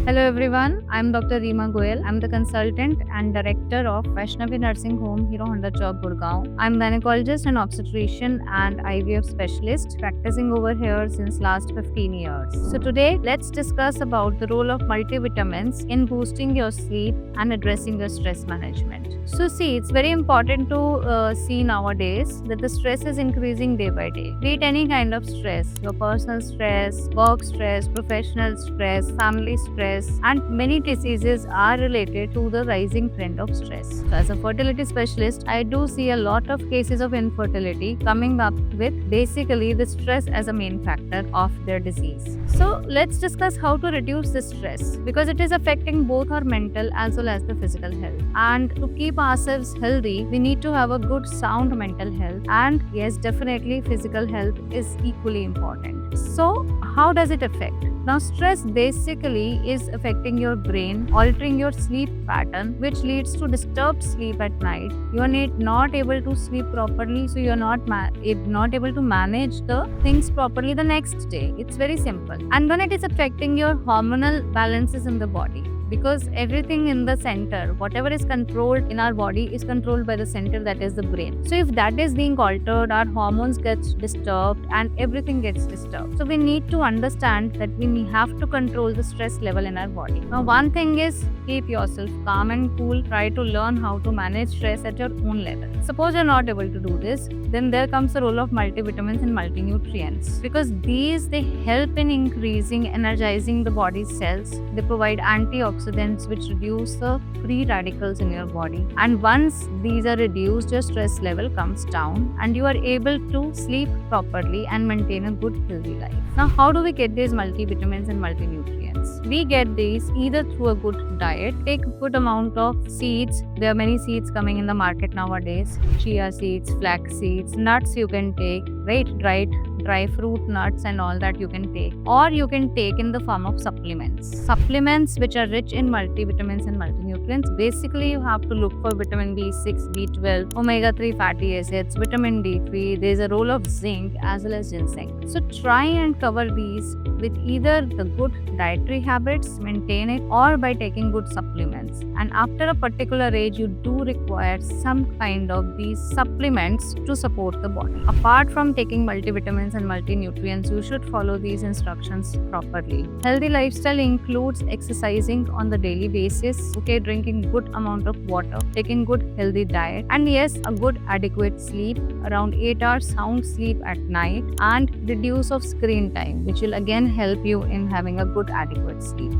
Hello everyone, I'm Dr. Reema Goyal. I'm the consultant and director of Vaishnavi Nursing Home, Hero Honda Chowk, Gurgaon. I'm gynecologist and obstetrician and IVF specialist practicing over here since last 15 years. So today, let's discuss about the role of multivitamins in boosting your sleep and addressing your stress management. So see, it's very important to see nowadays that the stress is increasing day by day. Be it any kind of stress, your personal stress, work stress, professional stress, family stress, and many diseases are related to the rising trend of stress. So as a fertility specialist, I do see a lot of cases of infertility coming up with basically the stress as a main factor of their disease. So let's discuss how to reduce this stress because it is affecting both our mental as well as the physical health. And to keep ourselves healthy, we need to have a good sound mental health, and yes, definitely physical health is equally important. So how does it affect? Now, stress basically is affecting your brain, altering your sleep pattern, which leads to disturbed sleep at night. You are not able to sleep properly, so you are not able to manage the things properly the next day. It's very simple. And then it is affecting your hormonal balances in the body, because everything in the center, whatever is controlled in our body, is controlled by the center, that is the brain. So if that is being altered, our hormones get disturbed and everything gets disturbed. So we need to understand that we have to control the stress level in our body. Now, one thing is keep yourself calm and cool. Try to learn how to manage stress at your own level. Suppose you're not able to do this, then there comes the role of multivitamins and multinutrients, because they help in increasing, energizing the body's cells. They provide antioxidants which reduce the free radicals in your body, and once these are reduced, your stress level comes down and you are able to sleep properly and maintain a good healthy life. Now, how do we get these multivitamins and multinutrients? We get these either through a good diet. Take a good amount of seeds. There are many seeds coming in the market nowadays: chia seeds, flax seeds, nuts you can take, right? Dry fruit, nuts and all that you can take, or you can take in the form of supplements which are rich in multivitamins and multinutrients. Basically, you have to look for vitamin B6, B12, omega-3 fatty acids, vitamin D3. There's a role of zinc as well as ginseng. So try and cover these with either the good dietary habits, maintain it, or by taking good supplements. And after a particular age, you do require some kind of these supplements to support the body. Apart from taking multivitamins and multinutrients, you should follow these instructions properly. Healthy lifestyle includes exercising on the daily basis, drinking good amount of water, taking good healthy diet, and yes, a good adequate sleep, around 8 hours sound sleep at night, and reduce of screen time, which will again help you in having a good adequate sleep.